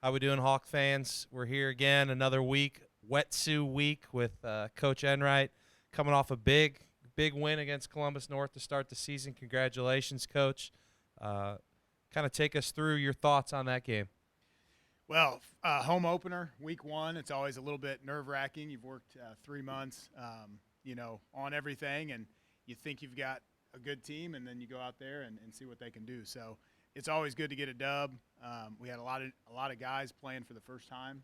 How we doing, Hawk fans? We're here again, another week, Wetsuit week with Coach Enright, coming off a big win against Columbus North to start the season. Congratulations, Coach. Uh, kind of take us through your thoughts on that game. Well, home opener, week one. It's always a little bit nerve-wracking. You've worked 3 months, on everything, and you think you've got a good team, and then you go out there and see what they can do. So it's always good to get a dub. We had a lot of guys playing for the first time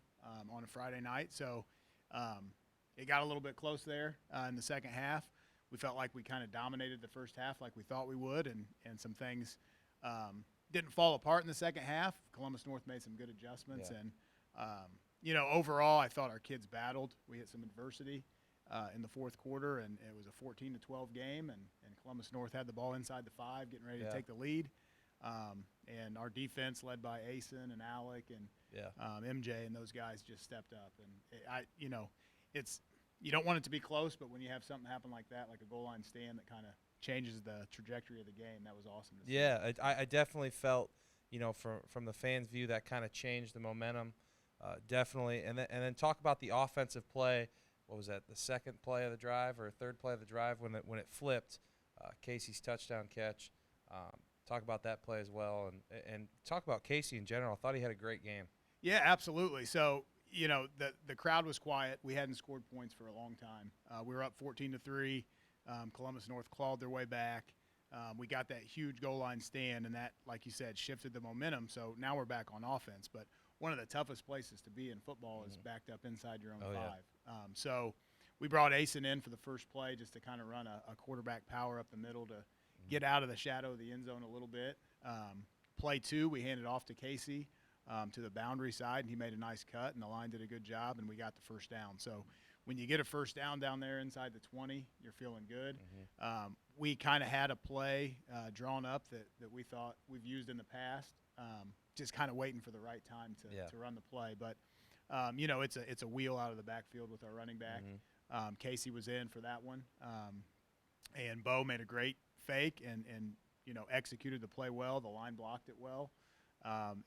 on a Friday night, so it got a little bit close there in the second half. We felt like we kind of dominated the first half like we thought we would, and some things didn't fall apart in the second half. Columbus North made some good adjustments, and overall, I thought our kids battled. We had some adversity in the fourth quarter, and it was a 14-12 game, and Columbus North had the ball inside the 5, getting ready to take the lead. And our defense, led by Asen and Alec and MJ and those guys, just stepped up. And it's you don't want it to be close, but when you have something happen like that, like a goal line stand that kind of changes the trajectory of the game, that was awesome to see. Yeah, I definitely felt, from the fans' view, that kind of changed the momentum, definitely. And then talk about the offensive play. What was that? The second play of the drive or third play of the drive when it flipped, Casey's touchdown catch. Talk about that play as well, and talk about Casey in general. I thought he had a great game. Yeah, absolutely. So the crowd was quiet. We hadn't scored points for a long time. We were up 14-3. Columbus North clawed their way back. We got that huge goal line stand, and that, like you said, shifted the momentum. So now we're back on offense. But one of the toughest places to be in football is backed up inside your own 5. Yeah. So we brought Asen in for the first play just to kind of run a quarterback power up the middle to get out of the shadow of the end zone a little bit. Play 2, we handed off to Casey to the boundary side, and he made a nice cut, and the line did a good job, and we got the first down. So when you get a first down there inside the 20, you're feeling good. We kind of had a play drawn up that we thought we've used in the past, just kind of waiting for the right time to run the play. But, it's a wheel out of the backfield with our running back. Casey was in for that one, and Bo made a great fake and executed the play well. The line blocked it well,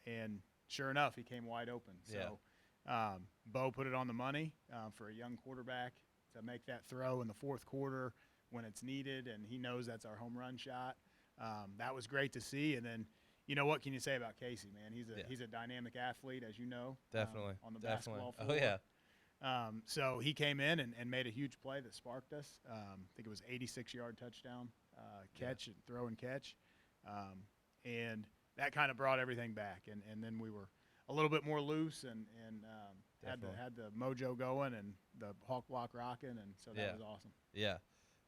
and sure enough, he came wide open. So Bo put it on the money for a young quarterback to make that throw in the fourth quarter when it's needed, and he knows that's our home run shot. That was great to see. And then, what can you say about Casey, man? He's a dynamic athlete, as you know. Definitely. On the basketball floor. Oh, yeah. So he came in and made a huge play that sparked us. I think it was 86-yard touchdown catch and throw and catch. And that kind of brought everything back. And then we were a little bit more loose and had the mojo going and the hawk block rocking, and so that was awesome. Yeah.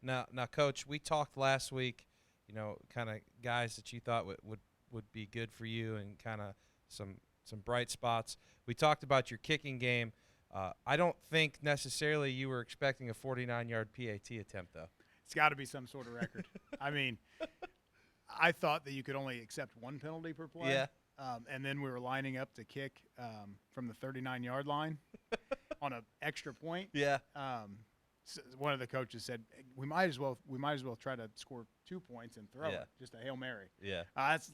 Now, Coach, we talked last week, kind of guys that you thought would be good for you and kind of some bright spots. We talked about your kicking game. I don't think necessarily you were expecting a 49-yard PAT attempt, though. It's got to be some sort of record. I mean, I thought that you could only accept one penalty per play. Yeah. And then we were lining up to kick from the 39-yard line on an extra point. Yeah. So one of the coaches said, we might as well try to score 2 points and throw it, just a Hail Mary. Yeah.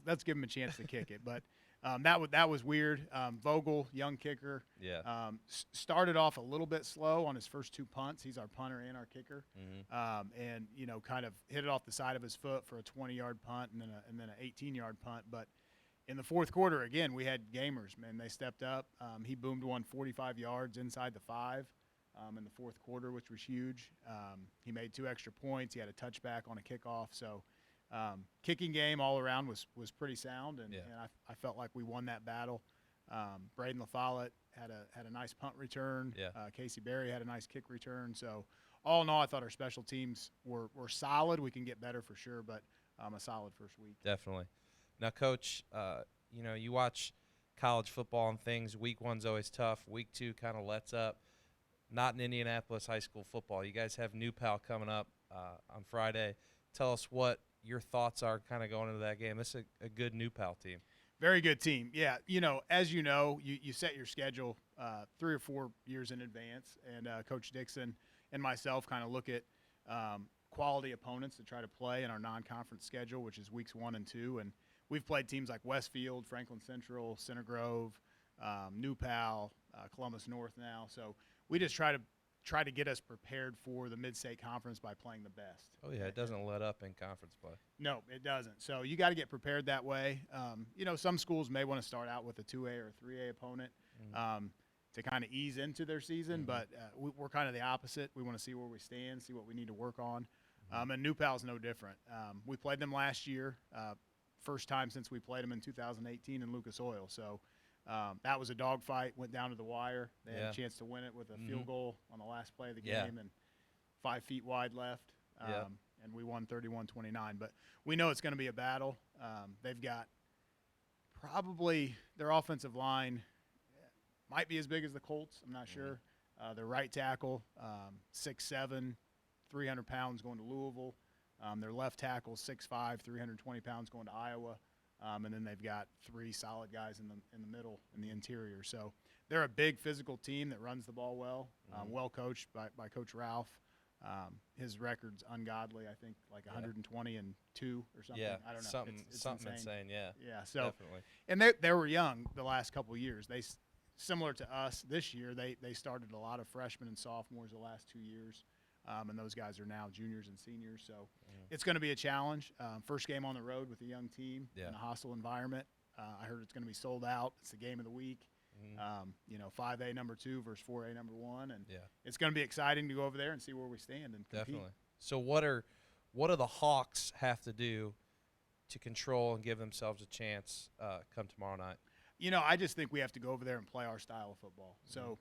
Let's give him a chance to kick it. But that was weird. Vogel, young kicker, started off a little bit slow on his first 2 punts. He's our punter and our kicker, and kind of hit it off the side of his foot for a 20-yard punt and then an 18-yard punt. But in the fourth quarter, again, we had gamers, man. They stepped up. He boomed one 45 yards inside the 5 in the fourth quarter, which was huge. He made 2 extra points. He had a touchback on a kickoff. So kicking game all around was pretty sound, and I felt like we won that battle. Braden LaFollette had a nice punt return. Casey Berry had a nice kick return. So all in all, I thought our special teams were solid. We can get better for sure, but a solid first week. Definitely. Now, Coach, you watch college football and things. Week 1's always tough. Week 2 kind of lets up. Not in Indianapolis high school football. You guys have New Pal coming up on Friday. Tell us what your thoughts are kind of going into that game. This is a good New Pal team. Very good team. Yeah, as you know, you set your schedule 3 or 4 years in advance, and Coach Dixon and myself kind of look at quality opponents to try to play in our non-conference schedule, which is weeks 1 and 2. And we've played teams like Westfield, Franklin Central, Center Grove, New Pal, Columbus North now. So we just try to get us prepared for the Mid-State Conference by playing the best. Oh, yeah, it doesn't let up in conference play. No, it doesn't. So you got to get prepared that way. Some schools may want to start out with a 2A or a 3A opponent to kind of ease into their season, but we're kind of the opposite. We want to see where we stand, see what we need to work on. And New Pal's no different. We played them last year, first time since we played them in 2018 in Lucas Oil. So that was a dogfight, went down to the wire. They had a chance to win it with a field goal on the last play of the game and 5 feet wide left. And we won 31-29. But we know it's going to be a battle. They've got probably their offensive line might be as big as the Colts. I'm not sure. Their right tackle, 6'7", 300 pounds, going to Louisville. Their left tackle, 6'5", 320 pounds, going to Iowa. And then they've got 3 solid guys in the middle in the interior. So they're a big physical team that runs the ball well, well coached by Coach Ralph. His record's ungodly. I think like 120-2 or something. Yeah, I don't know. It's something insane. Yeah. Yeah. So definitely. And they were young the last couple of years. They similar to us this year. They started a lot of freshmen and sophomores the last 2 years. And those guys are now juniors and seniors. So it's going to be a challenge. First game on the road with a young team in a hostile environment. I heard it's going to be sold out. It's the game of the week. 5A number 2 versus 4A number 1. And it's going to be exciting to go over there and see where we stand and compete. Definitely. So what do the Hawks have to do to control and give themselves a chance come tomorrow night? I just think we have to go over there and play our style of football. So,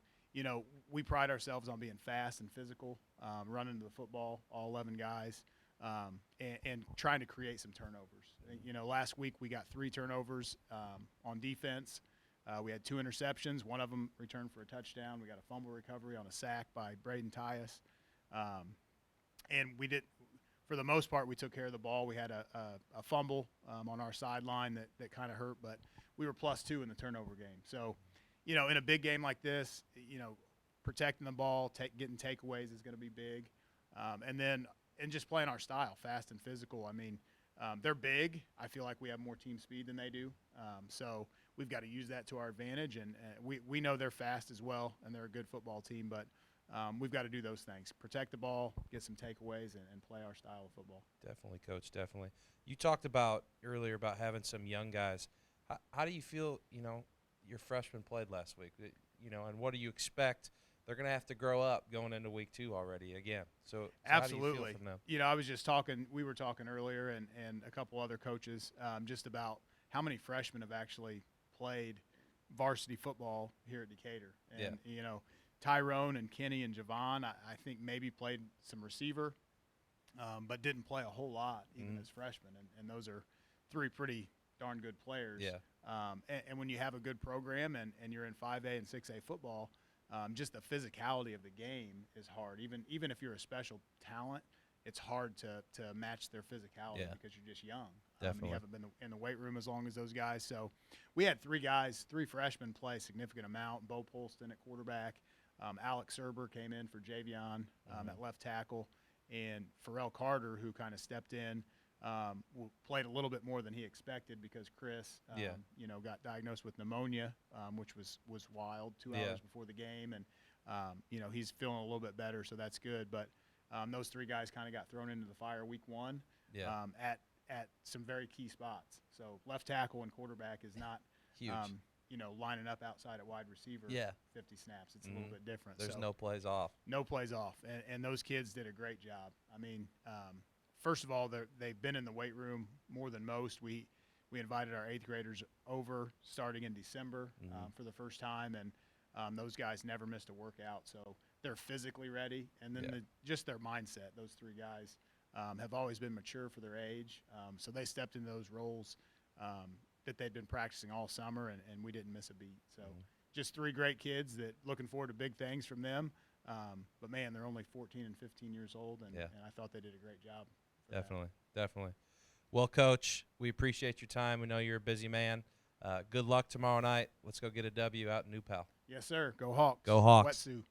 we pride ourselves on being fast and physical, running to the football, all 11 guys, and trying to create some turnovers. Last week we got 3 turnovers on defense. We had 2 interceptions. One of them returned for a touchdown. We got a fumble recovery on a sack by Braden Tyus. And we did, for the most part, we took care of the ball. We had a fumble on our sideline that kind of hurt, but we were +2 in the turnover game. So, in a big game like this, protecting the ball, getting takeaways is going to be big. And just playing our style, fast and physical. I mean, they're big. I feel like we have more team speed than they do. So we've got to use that to our advantage. And we know they're fast as well, and they're a good football team. But we've got to do those things. Protect the ball, get some takeaways, and play our style of football. Definitely, Coach, definitely. You talked about earlier about having some young guys. How do you feel, your freshmen played last week, and what do you expect? They're going to have to grow up going into week 2 already again. So absolutely. How do you feel from them? I was just we were talking earlier and a couple other coaches just about how many freshmen have actually played varsity football here at Decatur. And, Tyrone and Kenny and Javon, I think maybe played some receiver, but didn't play a whole lot even as freshmen. And those are 3 pretty darn good players. Yeah. And when you have a good program and you're in 5A and 6A football, just the physicality of the game is hard. Even if you're a special talent, it's hard to match their physicality because you're just young. Definitely. You haven't been in the weight room as long as those guys. So we had 3 freshmen play a significant amount. Bo Polston at quarterback. Alex Serber came in for Javion at left tackle. And Pharrell Carter, who kind of stepped in, played a little bit more than he expected because Chris, got diagnosed with pneumonia, which was wild 2 hours before the game. And, he's feeling a little bit better, so that's good. But those 3 guys kind of got thrown into the fire week 1 at some very key spots. So left tackle and quarterback is not huge. Lining up outside at wide receiver 50 snaps. It's a little bit different. There's no plays off. No plays off. And those kids did a great job. I mean, first of all, they've been in the weight room more than most. We invited our 8th graders over starting in December for the first time, and those guys never missed a workout. So they're physically ready. And then just their mindset, those 3 guys have always been mature for their age. So they stepped into those roles that they'd been practicing all summer, and we didn't miss a beat. So just 3 great kids that looking forward to big things from them. But, man, they're only 14 and 15 years old, and I thought they did a great job. Definitely. Well, Coach, we appreciate your time. We know you're a busy man. Good luck tomorrow night. Let's go get a W out in New Pal. Yes, sir. Go Hawks. Go Hawks. Wetsuit.